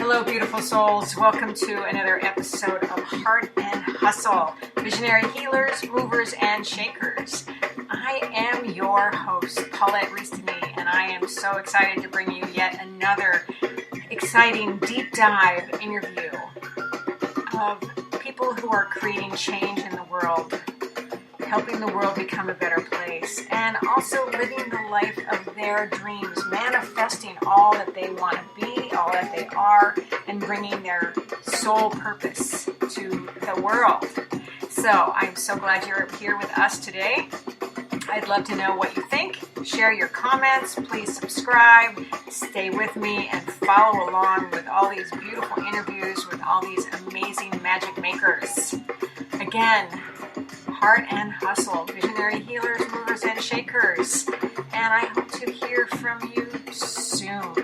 Hello, beautiful souls. Welcome to another episode of Heart and Hustle, Visionary Healers, Movers, and Shakers. I am your host, Paulette Rees-Denis, and I am so excited to bring you yet another exciting deep dive interview of people who are creating change in the world, helping the world become a better place, and also living the life of their dreams, manifesting all that they want to be, all that they are, and bringing their soul purpose to the world. So I'm so glad you're here with us today. I'd love to know what you think. Share your comments. Please subscribe. Stay with me and follow along with all these beautiful interviews with all these amazing magic makers. Again, Heart and Hustle, Visionary Healers, Movers, and Shakers. And I hope to hear from you soon.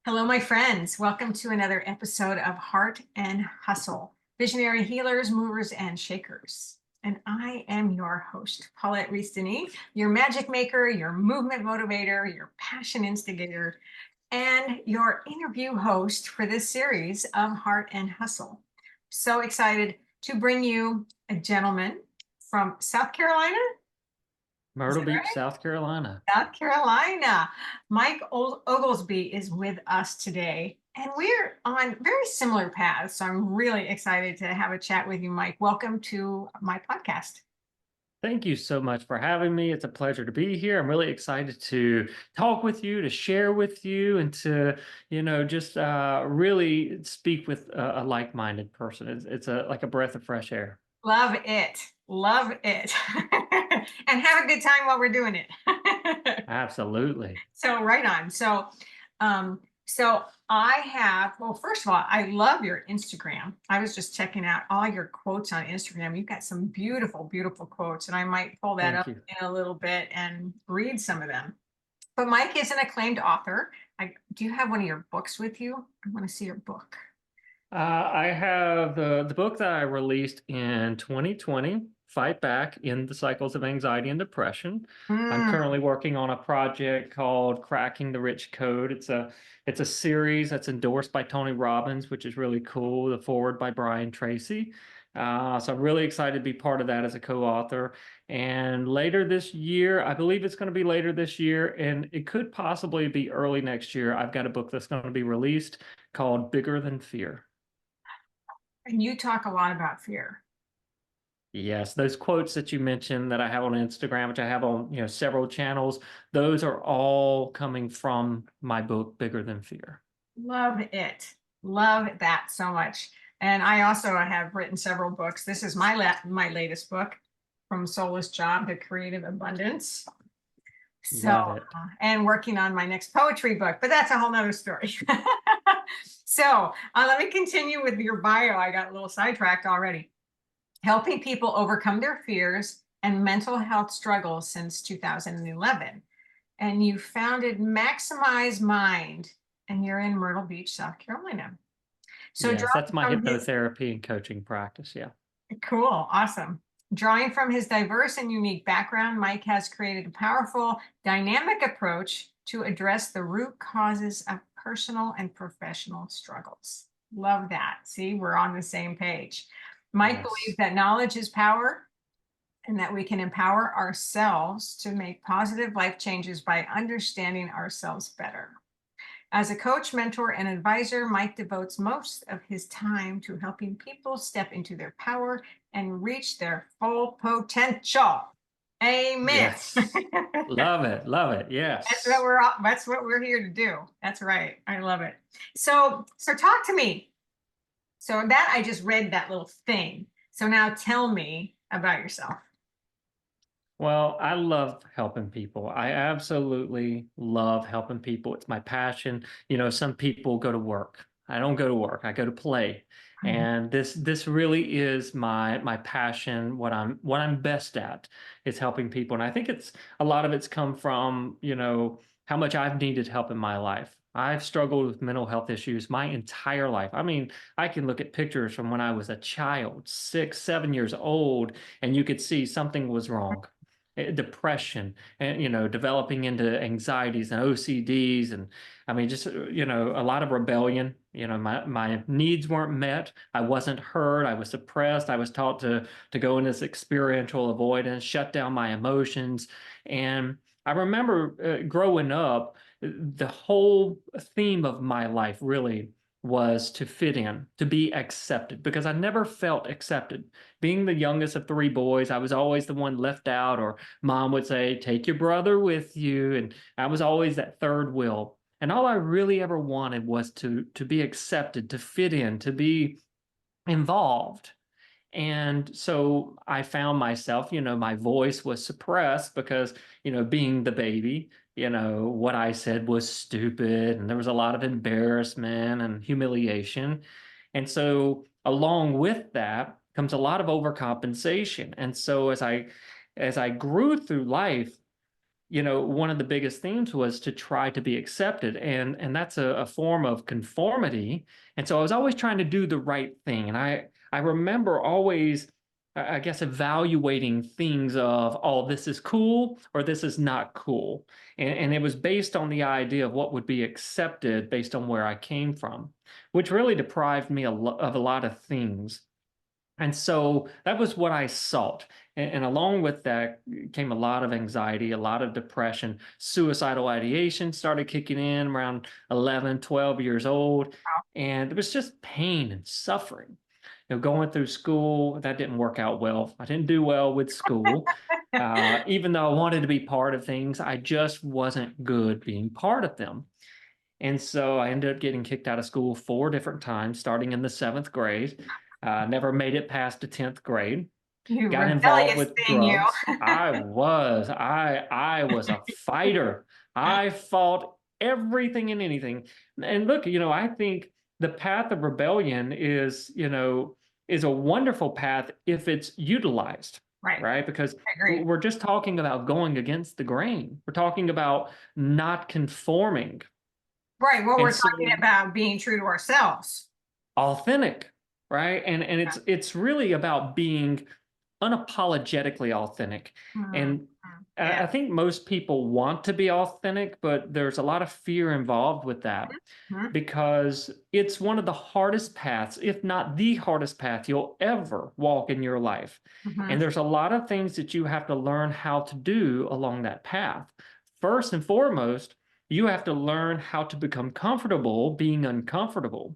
Hello, my friends. Welcome to another episode of Heart and Hustle, Visionary Healers, Movers, and Shakers. And I am your host, Paulette Rees-Denis, your magic maker, your movement motivator, your passion instigator, and your interview host for this series of Heart and Hustle. So excited to bring you a gentleman from South Carolina. Myrtle Beach, right? South Carolina. South Carolina. Mike Oglesbee is with us today, and we're on very similar paths. So I'm really excited to have a chat with you, Mike. Welcome to my podcast. Thank you so much for having me. It's a pleasure to be here. I'm really excited to talk with you, to share with you, and to, just really speak with a like-minded person. It's like a breath of fresh air. Love it. Love it. And have a good time while we're doing it. Absolutely. So right on. So I have, well, first of all, I love your Instagram. I was just checking out all your quotes on Instagram. You've got some beautiful, beautiful quotes, and I might pull that up in a little bit and read some of them. But Mike is an acclaimed author. Do you have one of your books with you? I want to see your book. I have the book that I released in 2020, Fight Back in the Cycles of Anxiety and Depression. I'm currently working on a project called Cracking the Rich Code. It's a series that's endorsed by Tony Robbins, which is really cool. The foreword by Brian Tracy. So I'm really excited to be part of that as a co-author. And later this year, I believe it's going to be later this year, and it could possibly be early next year, I've got a book that's going to be released called Bigger Than Fear. And you talk a lot about fear. Yes, those quotes that you mentioned that I have on Instagram, which I have on, several channels, those are all coming from my book, Bigger Than Fear. Love it. Love that so much. And I also have written several books. This is my latest book, From Soulless Job to Creative Abundance. So, and working on my next poetry book, but that's a whole nother story. So let me continue with your bio. I got a little sidetracked already. Helping people overcome their fears and mental health struggles since 2011. And you founded Maximize Mind, and you're in Myrtle Beach, South Carolina. So yes, that's my hypnotherapy and coaching practice. Yeah. Cool. Awesome. Drawing from his diverse and unique background, Mike has created a powerful, dynamic approach to address the root causes of personal and professional struggles. Love that. See, we're on the same page. Mike believes that knowledge is power and that we can empower ourselves to make positive life changes by understanding ourselves better. As a coach, mentor, and advisor, Mike devotes most of his time to helping people step into their power and reach their full potential. Amen. Yes. Love it. Love it. Yes. That's what we're here to do. That's right. I love it. So talk to me. So that I just read that little thing. So now tell me about yourself. Well, I love helping people. I absolutely love helping people. It's my passion. Some people go to work. I don't go to work. I go to play. And this really is my passion. What I'm best at is helping people. And I think a lot of it's come from, how much I've needed help in my life. I've struggled with mental health issues my entire life. I mean, I can look at pictures from when I was a child, 6, 7 years old, and you could see something was wrong. depression, and developing into anxieties and OCDs, and I mean, just a lot of rebellion. My needs weren't met. I wasn't heard. I was suppressed. I was taught to go in this experiential avoidance, shut down my emotions. And I remember growing up, the whole theme of my life really was to fit in, to be accepted, because I never felt accepted. Being the youngest of three boys, I was always the one left out, or mom would say, take your brother with you. And I was always that third wheel. And all I really ever wanted was to be accepted, to fit in, to be involved. And so I found myself, my voice was suppressed because, being the baby, what I said was stupid, and there was a lot of embarrassment and humiliation. And so along with that comes a lot of overcompensation. And so as I grew through life, one of the biggest themes was to try to be accepted. And that's a form of conformity. And so I was always trying to do the right thing. And I remember always, I guess, evaluating things of, oh, this is cool or this is not cool. And it was based on the idea of what would be accepted based on where I came from, which really deprived me of a lot of things. And so that was what I sought. And along with that came a lot of anxiety, a lot of depression. Suicidal ideation started kicking in around 11, 12 years old. And it was just pain and suffering. Going through school, that didn't work out well. I didn't do well with school. Even though I wanted to be part of things, I just wasn't good being part of them. And so I ended up getting kicked out of school 4 different times, starting in the 7th grade. Never made it past the 10th grade. You Got involved rebellious with thing, you. drugs. I was a fighter. I fought everything and anything. And look, I think the path of rebellion is a wonderful path if it's utilized. Right? Because we're just talking about going against the grain. We're talking about not conforming. Right. Well, we're talking about being true to ourselves. Authentic, right? And it's really about being unapologetically authentic. And I think most people want to be authentic, but there's a lot of fear involved with that because it's one of the hardest paths, if not the hardest path you'll ever walk in your life. And there's a lot of things that you have to learn how to do along that path. First and foremost, you have to learn how to become comfortable being uncomfortable,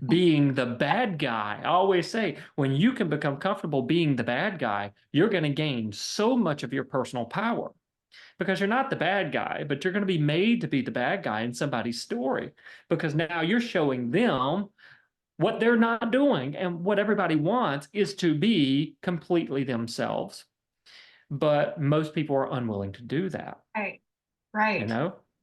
being the bad guy. I always say, when you can become comfortable being the bad guy, you're going to gain so much of your personal power because you're not the bad guy, but you're going to be made to be the bad guy in somebody's story because now you're showing them what they're not doing. And what everybody wants is to be completely themselves. But most people are unwilling to do that. Right.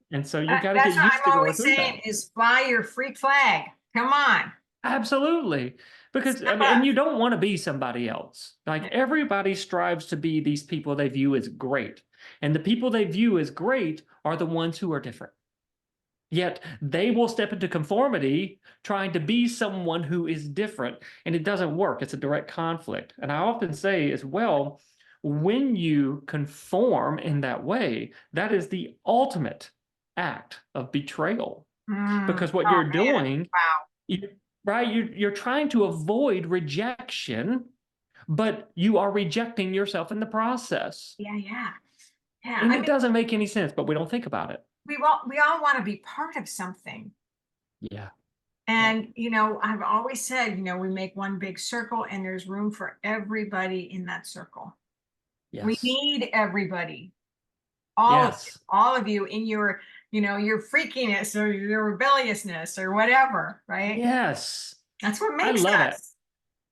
And so you got to get used to going through that. That's what I'm always saying is fly your freak flag. Come on. Absolutely. Because I mean, and you don't want to be somebody else. Like everybody strives to be these people they view as great. And the people they view as great are the ones who are different. Yet they will step into conformity trying to be someone who is different. And it doesn't work. It's a direct conflict. And I often say as well, when you conform in that way, that is the ultimate act of betrayal. Because what you're doing, you're trying to avoid rejection, but you are rejecting yourself in the process. Yeah. And it doesn't make any sense, but we don't think about it. We all want to be part of something. Yeah. And, I've always said, we make one big circle and there's room for everybody in that circle. Yes. We need everybody. All of you in your, your freakiness or your rebelliousness or whatever, right? Yes. That's what makes I love us. it.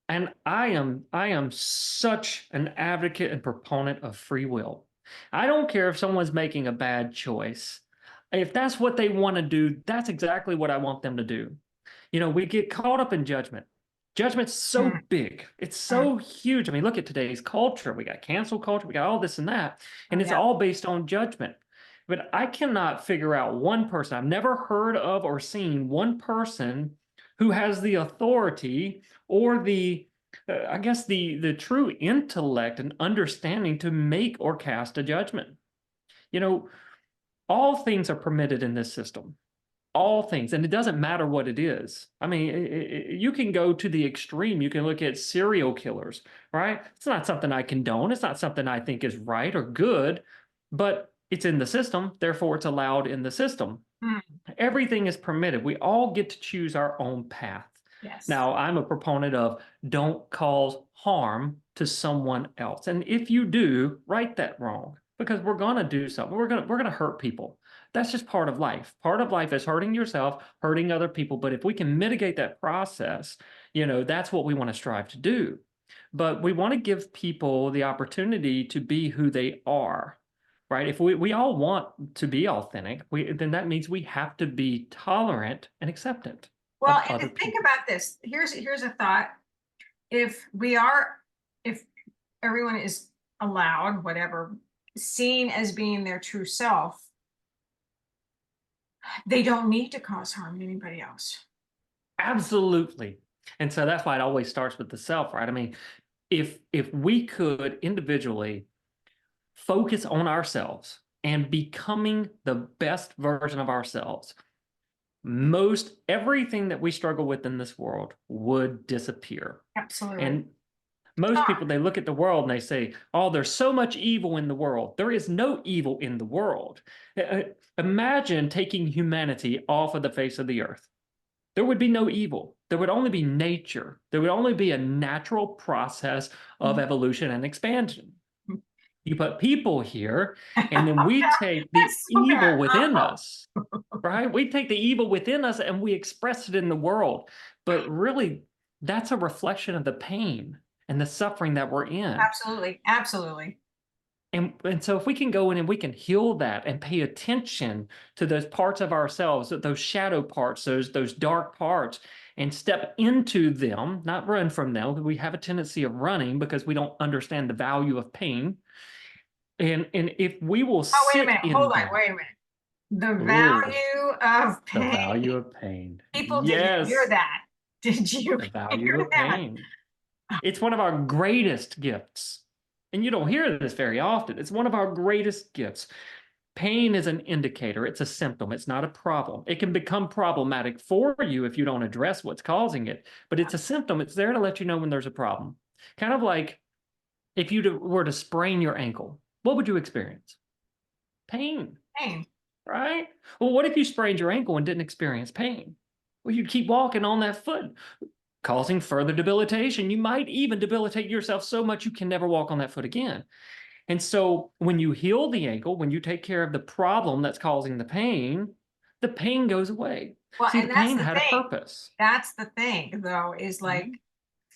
And I am such an advocate and proponent of free will. I don't care if someone's making a bad choice. If that's what they want to do, that's exactly what I want them to do. We get caught up in judgment. Judgment's so big. It's so huge. I mean, look at today's culture. We got cancel culture. We got all this and that. And it's all based on judgment. But I cannot figure out one person. I've never heard of or seen one person who has the authority or the I guess the true intellect and understanding to make or cast a judgment. You know, all things are permitted in this system. All things, and it doesn't matter what it is. I mean, you can go to the extreme. You can look at serial killers, right? It's not something I condone. It's not something I think is right or good, but it's in the system. Therefore, it's allowed in the system. Mm, Everything is permitted. We all get to choose our own path. yes. Now, I'm a proponent of don't cause harm to someone else. And if you do, right that wrong because we're going to do something. We're going to hurt people. That's just part of life. Part of life is hurting yourself, hurting other people. But if we can mitigate that process, that's what we want to strive to do. But we want to give people the opportunity to be who they are, right? If we all want to be authentic, then that means we have to be tolerant and acceptant Well, of and other to think people. about this, here's a thought. If if everyone is allowed, whatever, seen as being their true self, they don't need to cause harm to anybody else. Absolutely. And so that's why it always starts with the self, right? I mean, if we could individually focus on ourselves and becoming the best version of ourselves, most everything that we struggle with in this world would disappear. Absolutely. And most Ah, people, they look at the world and they say, oh, there's so much evil in the world. There is no evil in the world. Imagine taking humanity off of the face of the earth. There would be no evil. There would only be nature. There would only be a natural process of evolution and expansion. You put people here, and then we take the that's so bad. evil within us, right? We take the evil within us and we express it in the world. But really, that's a reflection of the pain and the suffering that we're in. Absolutely. Absolutely. And so if we can go in and we can heal that and pay attention to those parts of ourselves, those shadow parts, those dark parts, and step into them, not run from them. We have a tendency of running because we don't understand the value of pain. And if we will Oh, wait a sit minute. Hold in on. that, Wait a minute. The oh, value of the pain. value of pain. People, did you hear Yes, that? Did you the value hear of that? pain. It's one of our greatest gifts. And you don't hear this very often. It's one of our greatest gifts. Pain is an indicator. It's a symptom. It's not a problem. It can become problematic for you if you don't address what's causing it, but it's a symptom. It's there to let you know when there's a problem. Kind of like if you were to sprain your ankle, what would you experience? Pain, Pain. right? Well, what if you sprained your ankle and didn't experience pain? Well, you'd keep walking on that foot, causing further debilitation. You might even debilitate yourself so much you can never walk on that foot again. And so when you heal the ankle, when you take care of the problem that's causing the pain goes away. Well, See, the and that's pain the had a thing. purpose. That's the thing, though, is like Mhm.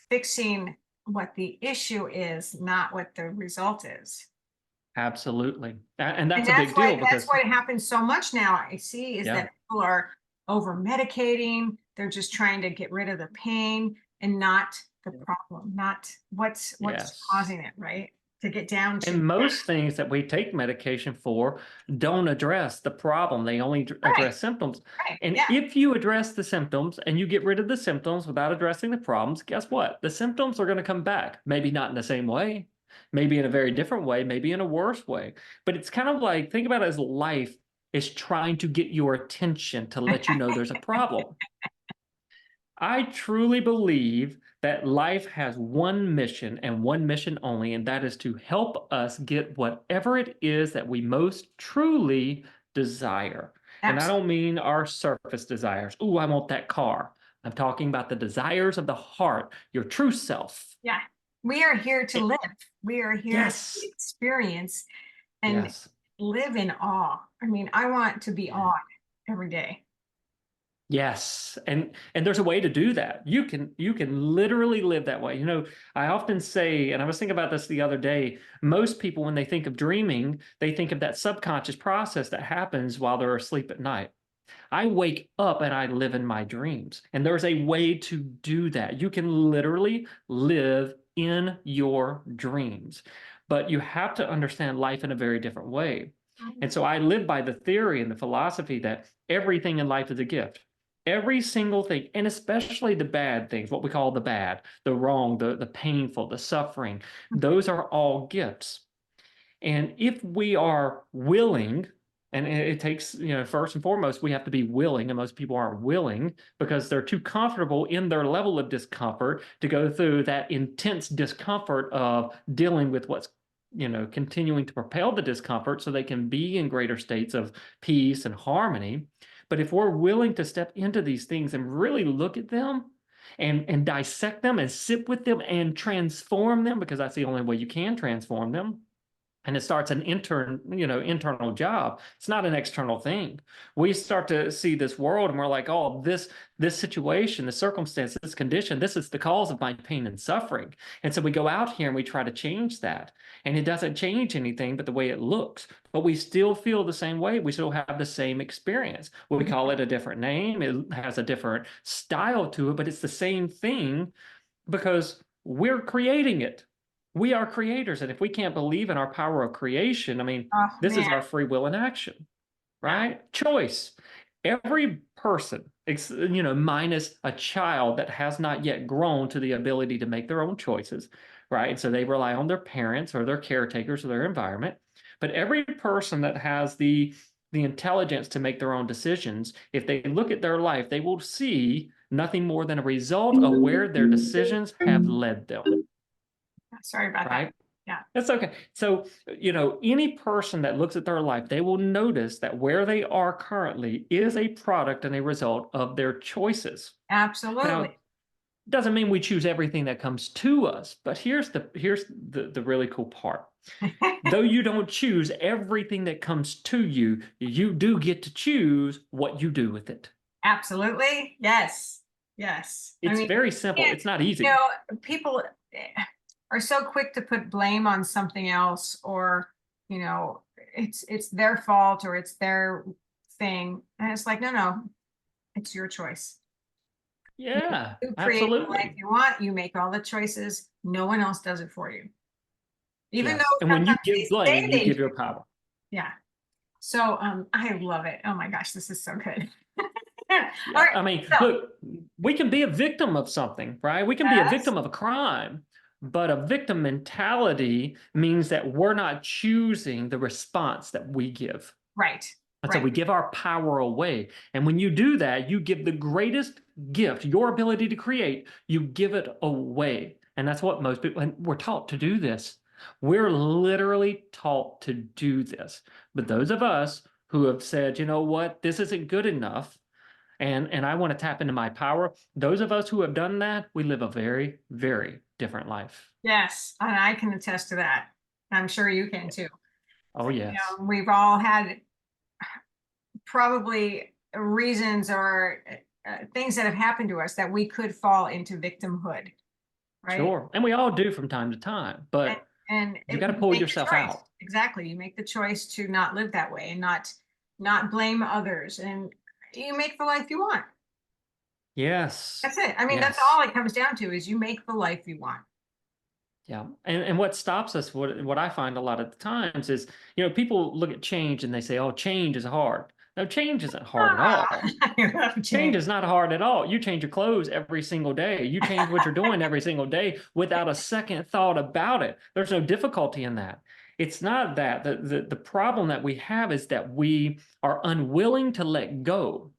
fixing what the issue is, not what the result is. Absolutely. And And that's a big deal that's because, why it happens so much now, I see, is yeah, that people are over medicating. They're just trying to get rid of the pain and not the problem, not what's yes. causing it, right? To get down to And most things that we take medication for don't address the problem. They only right, address symptoms. right, And yeah. if you address the symptoms and you get rid of the symptoms without addressing the problems, guess what? The symptoms are going to come back. Maybe not in the same way, maybe in a very different way, maybe in a worse way. But it's kind of like, think about it as life is trying to get your attention to let you know there's a problem. I truly believe that life has one mission and one mission only, and that is to help us get whatever it is that we most truly desire. And I Absolutely. don't mean our surface desires. Ooh, I want that car. I'm talking about the desires of the heart, your true self. Yeah. We are here to It- live. We are here to yes, experience and yes. live in awe. I mean, I want to be Yeah. awed every day. Yes, and there's a way to do that. You can literally live that way. I often say, and I was thinking about this the other day, most people when they think of dreaming, they think of that subconscious process that happens while they're asleep at night. I wake up and I live in my dreams. And there's a way to do that. You can literally live in your dreams. But you have to understand life in a very different way. And Mhm. so I live by the theory and the philosophy that everything in life is a gift. every single thing, and especially the bad things, what we call the bad, the wrong, the painful, the suffering, those are all gifts. And if we are willing, and it takes, first and foremost, we have to be willing, and most people aren't willing because they're too comfortable in their level of discomfort to go through that intense discomfort of dealing with what's, continuing to propel the discomfort so they can be in greater states of peace and harmony. But if we're willing to step into these things and really look at them and dissect them and sit with them and transform them, because that's the only way you can transform them, and it starts an internal job. It's not an external thing. We start to see this world and we're like, oh, this situation, this circumstance, this condition, this is the cause of my pain and suffering. And so we go out here and we try to change that. And it doesn't change anything but the way it looks. But we still feel the same way. We still have the same experience. We call it a different name. It has a different style to it, but it's the same thing because we're creating it. We are creators. And if we can't believe in our power of creation, I mean, Oh, this is man. our free will in action, right? Choice. Every person, minus a child that has not yet grown to the ability to make their own choices, right? And so they rely on their parents or their caretakers or their environment. But every person that has the intelligence to make their own decisions, if they look at their life, they will see nothing more than a result of where their decisions have led them. Sorry about right? that. Yeah. That's okay. So, any person that looks at their life, they will notice that where they are currently is a product and a result of their choices. Absolutely. Now, doesn't mean we choose everything that comes to us, but here's the really cool part. Though you don't choose everything that comes to you, you do get to choose what you do with it. Absolutely. Yes. Yes. It's very simple. It's not easy. People are so quick to put blame on something else, or it's their fault or it's their thing, and it's like, no, it's your choice. Yeah, You create absolutely. the life you want. You make all the choices. No one else does it for you, even Yes. though And when you sometimes they give blame, say you they give do. your power. Yeah. So I love it. Oh my gosh, this is so good. Yeah. All right, I mean, so look, we can be a victim of something, right? We can be a yes, victim of a crime, but a victim mentality means that we're not choosing the response that we give. right, And so we give our power away. And when you do that, you give the greatest gift, your ability to create, you give it away. And that's what most people, and we're taught to do this. We're literally taught to do this. But those of us who have said, you know what, this isn't good enough, and I want to tap into my power, those of us who have done that, we live a very, very different life. yes, and I can attest to that. I'm sure you can too. Oh, yes. We've all had probably reasons or things that have happened to us that we could fall into victimhood, right? Sure. And we all do from time to time, but and you got to pull make the yourself choice. out. Exactly. You make the choice to not live that way and not blame others, and you make the life you want. Yes. That's it. I mean, that's Yes. all it comes down to, is you make the life you want. Yeah. And what stops us, what I find a lot of the times is, people look at change and they say, oh, change is hard. No, change isn't hard at all. I love Change is not hard at all. You change your clothes every single day. You change what you're doing every single day without a second thought about it. There's no difficulty in that. It's not that. The problem that we have is that we are unwilling to let go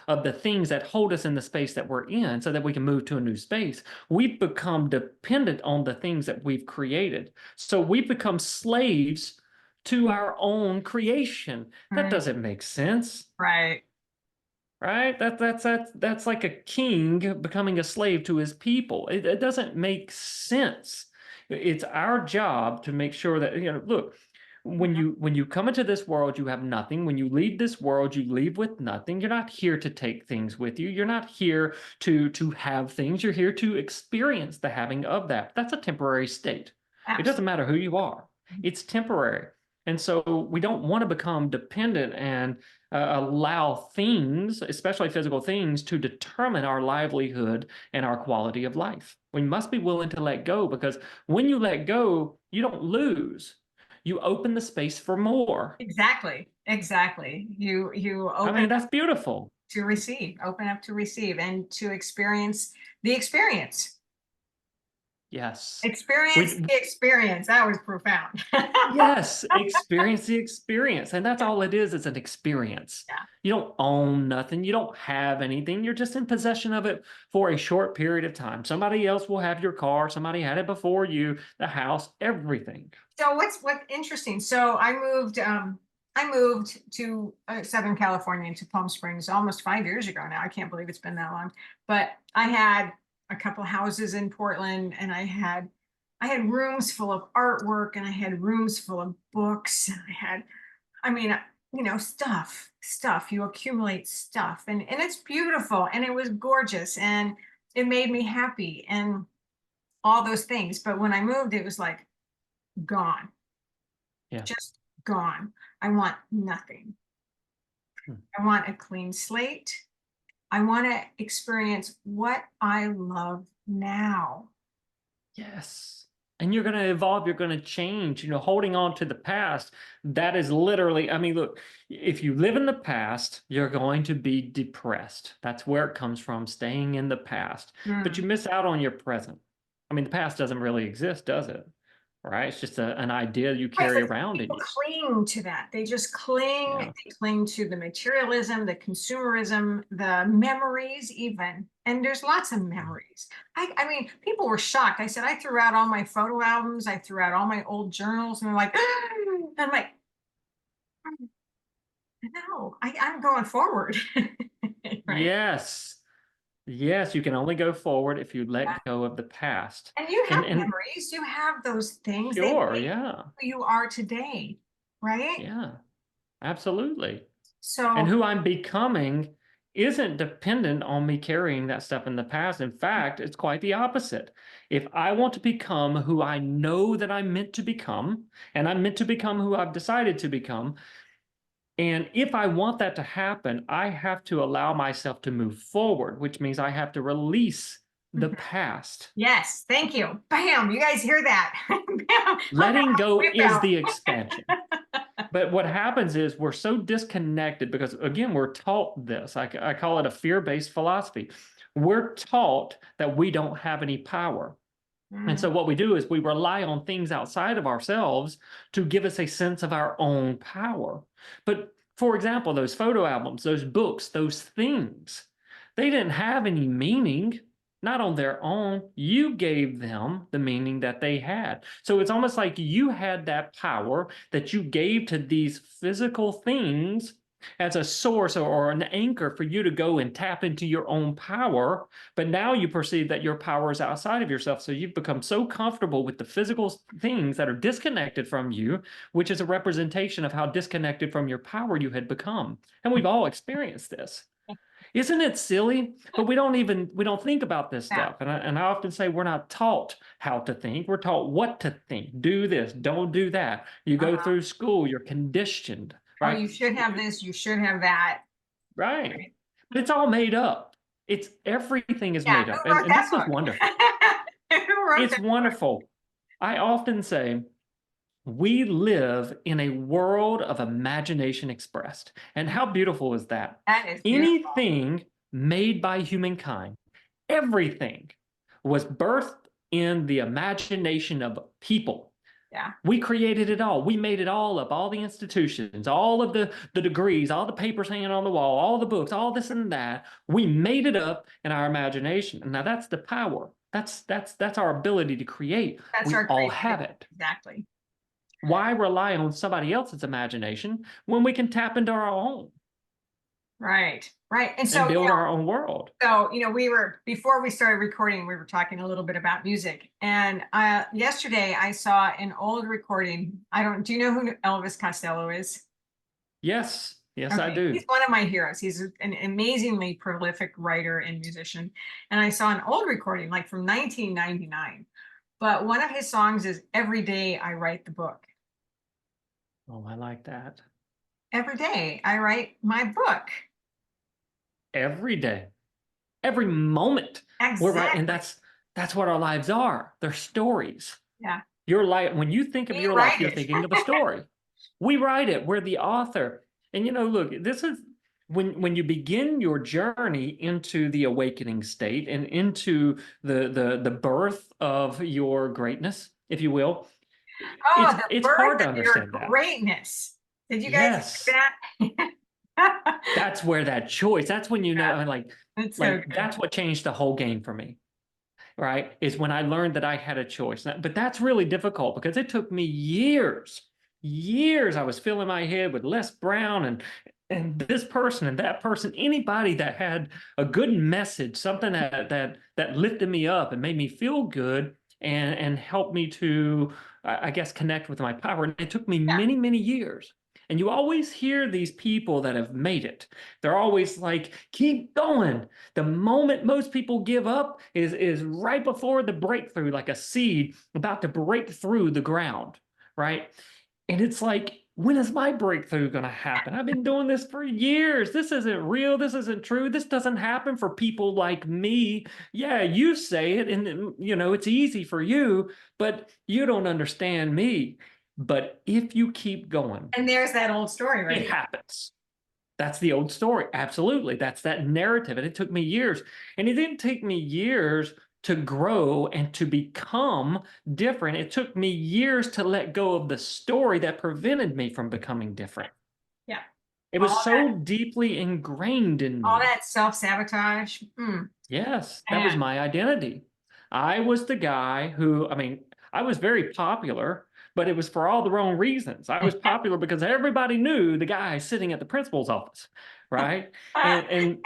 of the things that hold us in the space that we're in so that we can move to a new space. We've become dependent on the things that we've created. So we've become slaves to our own creation. That doesn't make sense. Right. Right? That's like a king becoming a slave to his people. It doesn't make sense. It's our job to make sure that, look, when you come into this world, you have nothing. When you leave this world, you leave with nothing. You're not here to take things with you. You're not here to have things. You're here to experience the having of that. That's a temporary state. It doesn't matter who you are. It's temporary. And so we don't want to become dependent and allow things, especially physical things, to determine our livelihood and our quality of life. We must be willing to let go, because when you let go, you don't lose. You open the space for more. Exactly. You I open mean, that's beautiful. To receive, open up to receive, and to experience the experience. Yes. Experience We the experience. That was profound. Yes, experience the experience. And that's all it is. It's an experience. Yeah. You don't own nothing. You don't have anything. You're just in possession of it for a short period of time. Somebody else will have your car. Somebody had it before you, the house, everything. So what's interesting? So I moved to Southern California, to Palm Springs, almost 5 years ago now. I can't believe it's been that long. But I had a couple houses in Portland, and I had rooms full of artwork, and I had rooms full of books, and I mean, stuff. You accumulate stuff, and it's beautiful, and it was gorgeous, and it made me happy, and all those things. But when I moved, it was like gone, Yeah. just gone. I want nothing. Hmm. I want a clean slate. I want to experience what I love now. Yes. And you're going to evolve, you're going to change, holding on to the past. That is literally, I mean, look, if you live in the past, you're going to be depressed. That's where it comes from, staying in the past. But you miss out on your present. I mean, the past doesn't really exist, does it? Right? It's just an idea you Right, carry but around in people you. cling to that. They just cling. Yeah. They cling to the materialism, the consumerism, the memories, even. And there's lots of memories. I mean, people were shocked. I said I threw out all my photo albums. I threw out all my old journals, and they're like, I'm like, no, I'm going forward. Right? Yes. Yes, you can only go forward if you Yeah. let go of the past. And you have And memories. You have those things. They sure, make yeah. who you are today, right? Yeah, absolutely. And So, who I'm becoming isn't dependent on me carrying that stuff in the past. In fact, it's quite the opposite. If I want to become who I know that I'm meant to become, and I'm meant to become who I've decided to become, and if I want that to happen, I have to allow myself to move forward, which means I have to release the mhm. past. Yes, thank you. Bam, you guys hear that? Bam, Letting go whip is out. the expansion. But what happens is we're so disconnected because, again, we're taught this. I call it a fear-based philosophy. We're taught that we don't have any power. And so what we do is we rely on things outside of ourselves to give us a sense of our own power. But for example, those photo albums, those books, those things, they didn't have any meaning, not on their own. You gave them the meaning that they had. So it's almost like you had that power that you gave to these physical things as a source or an anchor for you to go and tap into your own power. But now you perceive that your power is outside of yourself. So you've become so comfortable with the physical things that are disconnected from you, which is a representation of how disconnected from your power you had become. And we've all experienced this. Isn't it silly? But we don't think about this Yeah. stuff. And I often say we're not taught how to think. We're taught what to think. Do this, don't do that. You go Uh-huh. through school, you're conditioned, Oh, right? you should have this, you should have that. Right. But it's all made up. It's everything is Yeah, made up. who wrote And that this is book? wonderful. Who wrote It's that book? wonderful. I often say we live in a world of imagination expressed. And how beautiful is that? That is beautiful. Anything made by humankind, everything was birthed in the imagination of people. Yeah. We created it all. We made it all up, all the institutions, all of the degrees, all the papers hanging on the wall, all the books, all this and that. We made it up in our imagination. And now that's the power. That's our ability to create. That's We our all have creativity. it. Exactly. Why rely on somebody else's imagination when we can tap into our own Right. Right. And and so, build our own world? we were, before we started recording, we were talking a little bit about music. And yesterday I saw an old recording. Do you know who Elvis Costello is? Yes, yes, I Okay, do. he's one of my heroes. He's an amazingly prolific writer and musician. And I saw an old recording, like from 1999. But one of his songs is Every Day I Write the Book. Oh, I like that. Every day I write my book. Every day, every moment. We're right, and Exactly. that's what our lives are. They're stories. Yeah. Your life, when you think of We your life, write you're it. thinking of a story. We write it. We're the author. And look, this is when you begin your journey into the awakening state and into the birth of your greatness, if you will, Oh, the it's birth hard to of your understand that. greatness. Did you guys Yes, hear that? that's where that choice, that's when you know, That's so like good. that's what changed the whole game for me, right? Is when I learned that I had a choice. But that's really difficult because it took me years. I was filling my head with Les Brown and this person and that person, anybody that had a good message, something that lifted me up and made me feel good and helped me to, I guess, connect with my power. And it took me Yeah. many years. And you always hear these people that have made it. They're always like, keep going. The moment most people give up is right before the breakthrough, like a seed about to break through the ground, right? And it's like, when is my breakthrough going to happen? I've been doing this for years. This isn't real. This isn't true. This doesn't happen for people like me. Yeah, you say it, and it's easy for you, but you don't understand me. But if you keep going, And there's that old story, it right? happens. That's the old story. Absolutely. That's that narrative. And it took me years. And it didn't take me years to grow and to become different. It took me years to let go of the story that prevented me from becoming different. Yeah. It All was that, so deeply ingrained in all me. that self-sabotage. Yes, that was Man. my identity. I was the guy who, I was very popular, but it was for all the wrong reasons. I was popular because everybody knew the guy sitting at the principal's office, right? And and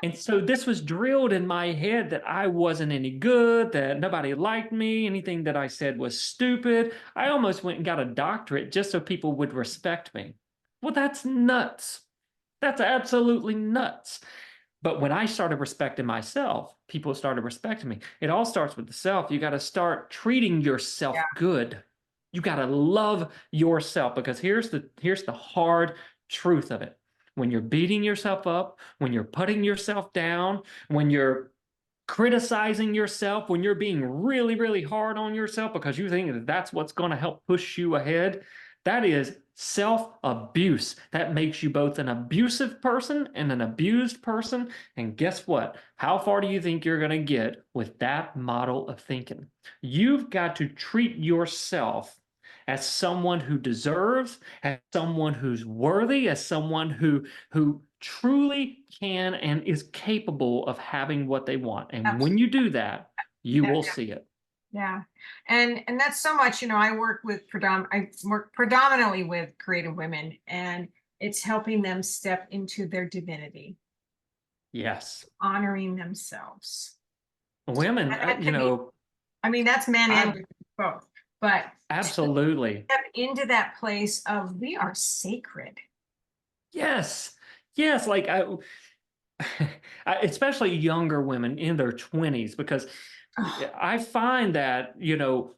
and so this was drilled in my head that I wasn't any good, that nobody liked me, anything that I said was stupid. I almost went and got a doctorate just so people would respect me. Well, that's nuts. That's absolutely nuts. But when I started respecting myself, people started respecting me. It all starts with the self. You got to start treating Yeah. yourself good. You got to love yourself because here's the hard truth of it. When you're beating yourself up, when you're putting yourself down, when you're criticizing yourself, when you're being really hard on yourself because you think that that's what's going to help push you ahead, that is self-abuse. That makes you both an abusive person and an abused person. And guess what? How far do you think you're going to get with that model of thinking? You've got to treat yourself as someone who deserves, as someone who's worthy, as someone who truly can and is capable of having what they want. And when you do that, you Yeah. will see it. Yeah. And that's so much, I work predominantly with creative women, and it's helping them step into their divinity, Yes. honoring themselves. Women, And that could be, that's men and I women both, but to absolutely. step into that place of we are sacred. Yes. Yes. Like especially younger women in their 20s, because Oh, I find that,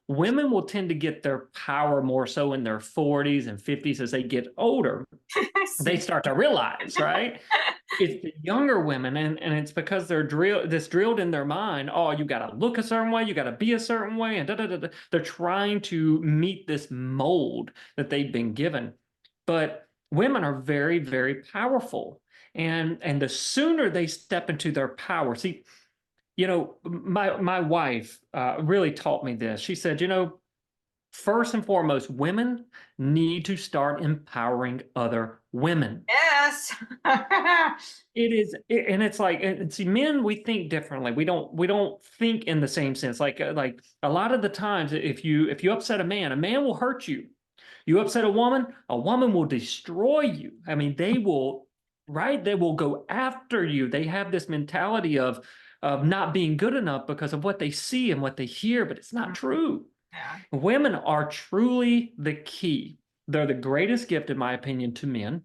women will tend to get their power more so in their 40s and 50s as they get older. I They see. start to realize, right? It's the younger women, and it's because they're drilled in their mind. Oh, you got to look a certain way, you got to be a certain way, and da, da, da, da. They're trying to meet this mold that they've been given. But women are very powerful, and the sooner they step into their power. See, my wife really taught me this. She said, first and foremost, women need to start empowering other women. Yes. And it's like, and see, men, we think differently. We don't think in the same sense. Like a lot of the times, if you upset a man will hurt you. You upset a woman will destroy you. They will, right? They will go after you. They have this mentality of not being good enough because of what they see and what they hear, but it's not true. Yeah. Women are truly the key. They're the greatest gift, in my opinion, to men,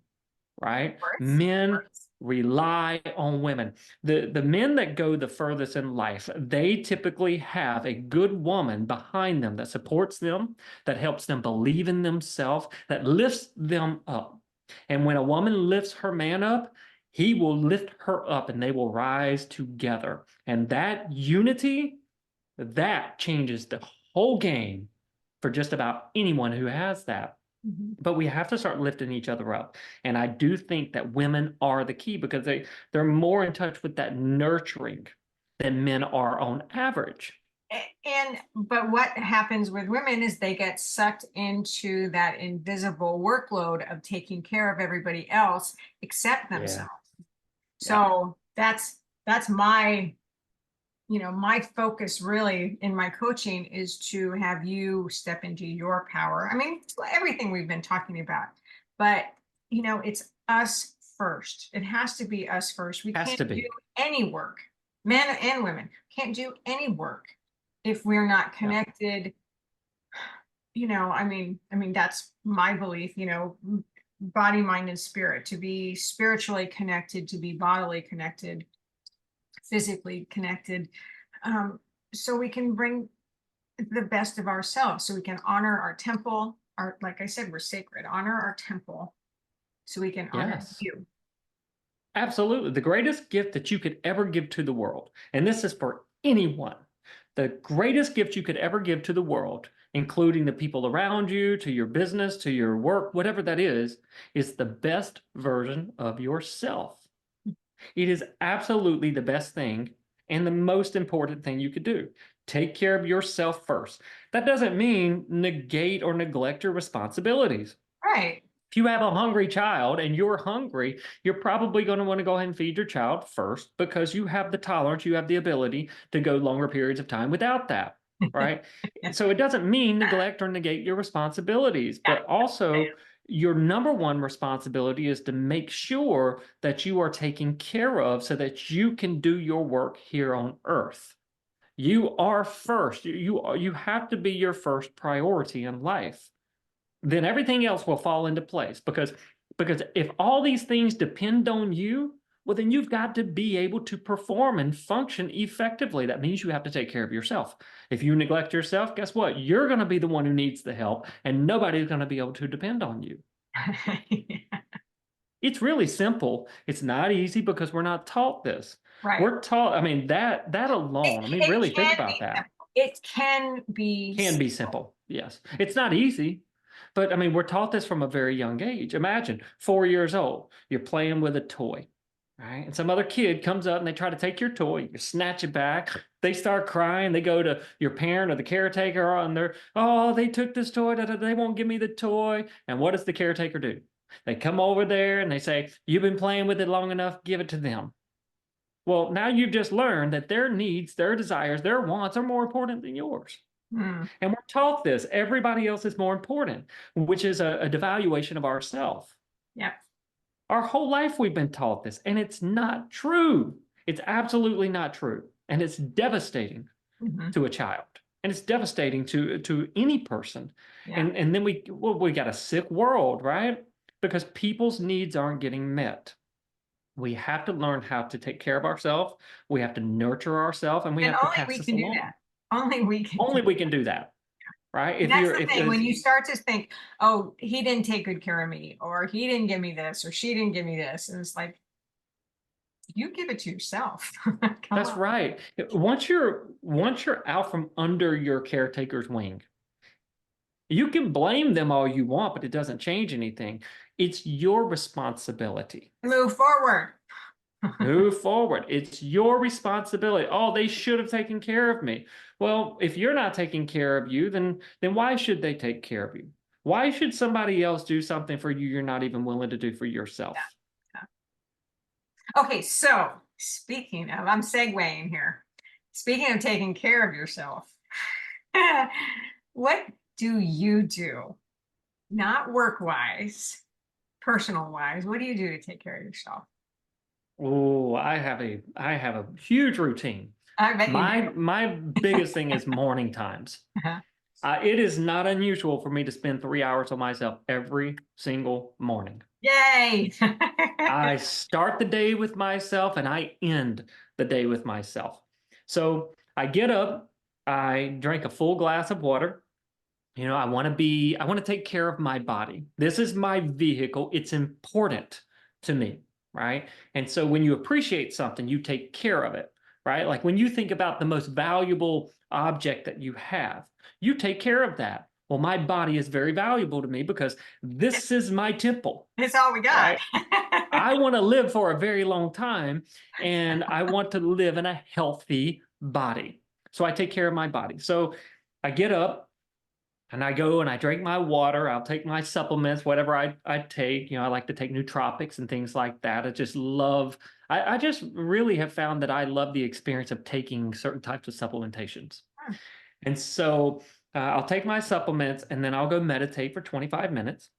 right? Words. Men Words. rely on women. The men that go the furthest in life, they typically have a good woman behind them that supports them, that helps them believe in themselves, that lifts them up. And when a woman lifts her man up, he will lift her up and they will rise together. And that unity, that changes the whole game for just about anyone who has that. Mhm. But we have to start lifting each other up. And I do think that women are the key because they're more in touch with that nurturing than men are on average. But what happens with women is they get sucked into that invisible workload of taking care of everybody else except Yeah. themselves. Yeah. So that's my, my focus really in my coaching is to have you step into your power. I mean, everything we've been talking about, but it's us first. It has to be us first. We Has can't to do be. any work, men and women can't do any work if we're not Yeah. connected. I mean that's my belief, body, mind, and spirit, to be spiritually connected, to be bodily connected, physically connected, um, so we can bring the best of ourselves, so we can honor our temple. Our, like I said, we're sacred. Honor our temple so we can honor Yes. you. Absolutely. The greatest gift that you could ever give to the world, and this is for anyone, the greatest gift you could ever give to the world, including the people around you, to your business, to your work, whatever that is the best version of yourself. It is absolutely the best thing and the most important thing you could do. Take care of yourself first. That doesn't mean negate or neglect your responsibilities. Right. If you have a hungry child and you're hungry, you're probably going to want to go ahead and feed your child first because you have the tolerance, you have the ability to go longer periods of time without that, right? So it doesn't mean neglect or negate your responsibilities, but also your number one responsibility is to make sure that you are taken care of so that you can do your work here on earth. You are first. You have to be your first priority in life, then everything else will fall into place because if all these things depend on you, well, then you've got to be able to perform and function effectively. That means you have to take care of yourself. If you neglect yourself, guess what? You're going to be the one who needs the help, and nobody's going to be able to depend on you. It's really simple. It's not easy because we're not taught this. Right. We're taught, I mean, that alone, I mean, It really think can about be that. simple. It can be Can be simple. Yes. It's not easy, but I mean, we're taught this from a very young age. Imagine 4 years old, you're playing with a toy, right? And some other kid comes up and they try to take your toy, you snatch it back. They start crying. They go to your parent or the caretaker and they're, oh, they took this toy. They won't give me the toy. And what does the caretaker do? They come over there and they say, you've been playing with it long enough, give it to them. Well, now you've just learned that their needs, their desires, their wants are more important than yours. Hmm. And we're taught this. Everybody else is more important, which is a devaluation of ourself. Yeah. Our whole life we've been taught this, and it's not true. It's absolutely not true. And it's devastating Hmm. to a child. And it's devastating to any person. Yeah. And then we got a sick world, right? Because people's needs aren't getting met. We have to learn how to take care of ourselves. We have to nurture ourselves, and we And have to only pass we this can do along. that. Only we can do Only it. we can do that, right? And If that's you're the if thing. When it's you start to think, oh, he didn't take good care of me, or he didn't give me this, or she didn't give me this, and it's like, you give it to yourself. Come That's on. right. Once you're out from under your caretaker's wing, you can blame them all you want, but it doesn't change anything. It's your responsibility. Move forward. Move forward. It's your responsibility. Oh, they should have taken care of me. Well, if you're not taking care of you, then why should they take care of you? Why should somebody else do something for you you're not even willing to do for yourself? Okay, so speaking of, I'm segueing here. Speaking of taking care of yourself, what do you do? Not work wise, personal wise. What do you do to take care of yourself? Oh, I have a huge routine. I bet you do. My biggest thing is morning times. It is not unusual for me to spend 3 hours on myself every single morning. Yay. I start the day with myself and I end the day with myself. So I get up, I drink a full glass of water. I want to take care of my body. This is my vehicle. It's important to me, right? And so when you appreciate something, you take care of it, right? Like when you think about the most valuable object that you have, you take care of that. Well, my body is very valuable to me because this is my temple, It's all we got. right? I want to live for a very long time, and I want to live in a healthy body. So I take care of my body. So I get up and I go and I drink my water. I'll take my supplements, whatever I take. I like to take nootropics and things like that. I just really have found that I love the experience of taking certain types of supplementations. And so I'll take my supplements and then I'll go meditate for 25 minutes.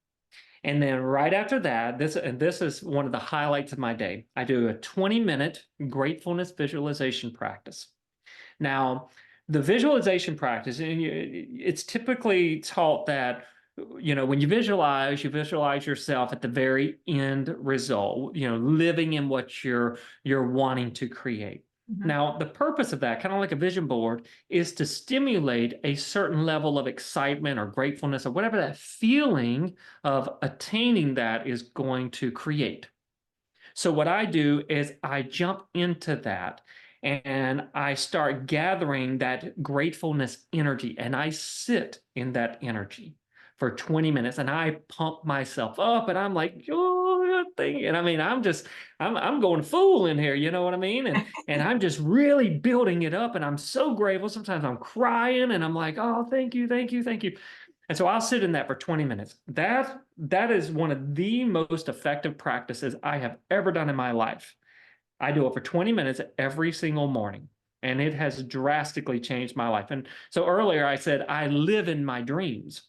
And then right after that, this is one of the highlights of my day. I do a 20-minute gratefulness visualization practice. Now, the visualization practice, it's typically taught that, when you visualize yourself at the very end result, living in what you're wanting to create. Mhm. Now, the purpose of that, kind of like a vision board, is to stimulate a certain level of excitement or gratefulness or whatever that feeling of attaining that is going to create. So what I do is I jump into that and I start gathering that gratefulness energy and I sit in that energy for 20 minutes and I pump myself up and I'm like, oh, thing. And I mean, I'm going full in here, you know what I mean? And I'm just really building it up and I'm so grateful. Sometimes I'm crying and I'm like, oh, thank you, thank you, thank you. And so I'll sit in that for 20 minutes. That is one of the most effective practices I have ever done in my life. I do it for 20 minutes every single morning, and it has drastically changed my life. And so earlier I said, I live in my dreams.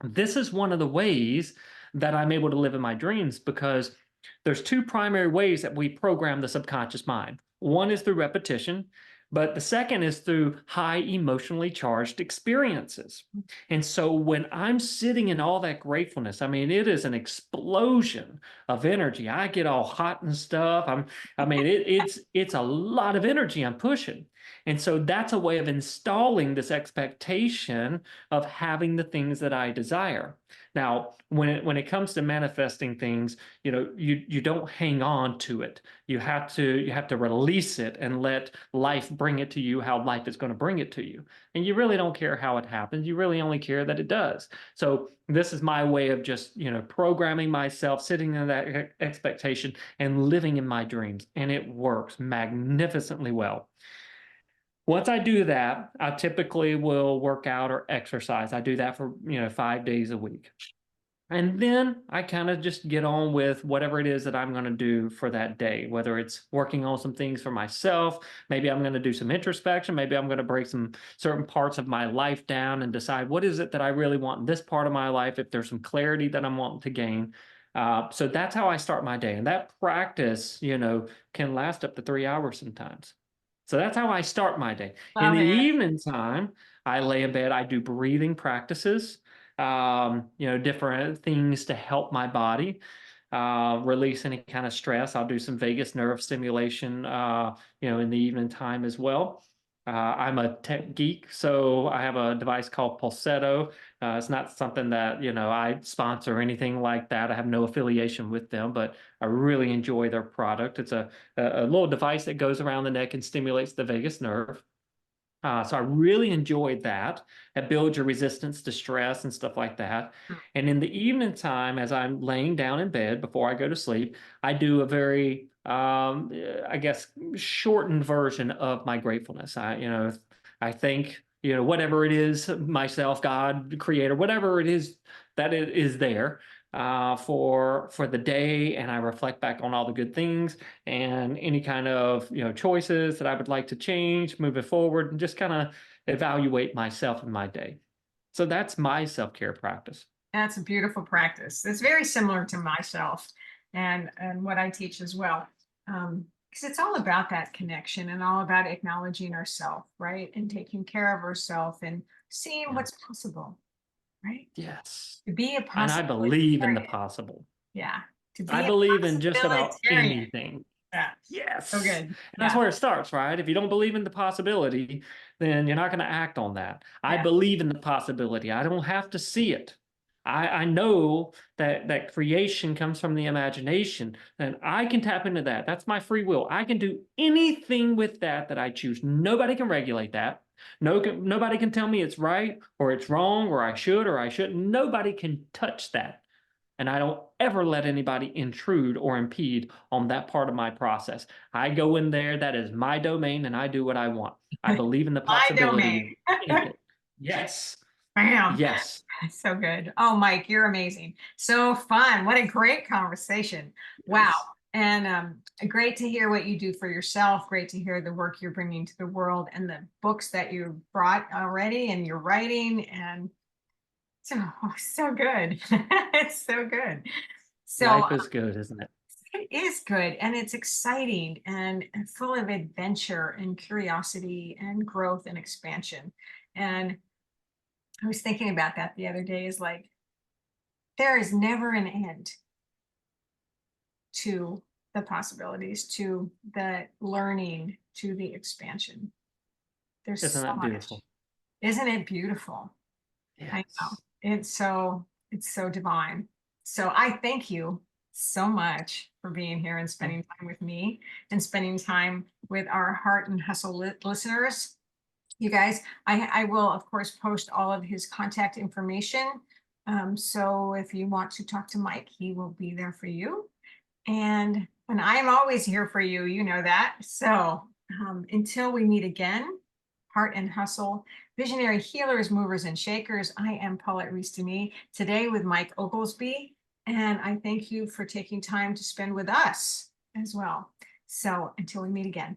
This is one of the ways that I'm able to live in my dreams because there's two primary ways that we program the subconscious mind. One is through repetition, but the second is through high emotionally charged experiences. And so when I'm sitting in all that gratefulness, I mean, it is an explosion of energy. I get all hot and stuff. It's a lot of energy I'm pushing. And so that's a way of installing this expectation of having the things that I desire. Now, when it comes to manifesting things, you don't hang on to it. You have to release it and let life bring it to you how life is going to bring it to you. And you really don't care how it happens. You really only care that it does. So this is my way of just, programming myself, sitting in that expectation and living in my dreams. And it works magnificently well. Once I do that, I typically will work out or exercise. I do that for, 5 days a week. And then I kind of just get on with whatever it is that I'm going to do for that day, whether it's working on some things for myself. Maybe I'm going to do some introspection. Maybe I'm going to break some certain parts of my life down and decide what is it that I really want in this part of my life, if there's some clarity that I'm wanting to gain. So that's how I start my day. And that practice, can last up to 3 hours sometimes. So that's how I start my day. In Love the it. evening time, I lay in bed, I do breathing practices, different things to help my body release any kind of stress. I'll do some vagus nerve stimulation, in the evening time as well. I'm a tech geek, so I have a device called Pulsetto. It's not something that, I sponsor or anything like that. I have no affiliation with them, but I really enjoy their product. It's a little device that goes around the neck and stimulates the vagus nerve. So I really enjoyed that. It builds your resistance to stress and stuff like that. And in the evening time, as I'm laying down in bed before I go to sleep, I do a very, I guess, shortened version of my gratefulness. I think, whatever it is, myself, God, Creator, whatever it is that it is there for the day, and I reflect back on all the good things and any kind of choices that I would like to change moving forward, and just kind of evaluate myself and my day. So that's my self-care practice. That's a beautiful practice. It's very similar to myself and what I teach as well. Because it's all about that connection and all about acknowledging ourselves, right? And taking care of ourselves and seeing Yeah. what's possible, right? Yes. To be a And I possibilitarian. believe in the possible. Yeah. To I be a believe in just about possibilitarian. anything. Yeah. So Yes. good. And that's Yeah. where it starts, right? If you don't believe in the possibility, then you're not going to act on that. I Yeah. believe in the possibility. I don't have to see it. I know that creation comes from the imagination, and I can tap into that. That's my free will. I can do anything with that I choose. Nobody can regulate that. Nobody can tell me it's right or it's wrong or I should or I shouldn't. Nobody can touch that. And I don't ever let anybody intrude or impede on that part of my process. I go in there, that is my domain, and I do what I want. I believe in the My possibility domain. of anything. Yes. Bam. Yes. So good. Oh, Mike, you're amazing. So fun. What a great conversation. Wow. Yes. And great to hear what you do for yourself. Great to hear the work you're bringing to the world and the books that you brought already and you're writing. And so good. It's so good. So Life is good, isn't it? it is good and it's exciting and full of adventure and curiosity and growth and expansion. And I was thinking about that the other day is like, there is never an end to the possibilities, to the learning, to the expansion. There's Isn't so that much. beautiful? Isn't it beautiful? I know. Yes. It's so divine. So I thank you so much for being here and Oh, spending time with me and spending time with our Heart and Hustle listeners. You guys, I will of course post all of his contact information. So if you want to talk to Mike, he will be there for you. And I'm always here for you, you know that. So until we meet again, Heart and Hustle, Visionary Healers, Movers and Shakers. I am Paulette Rees-Denis, today with Mike Oglesbee, and I thank you for taking time to spend with us as well. So until we meet again.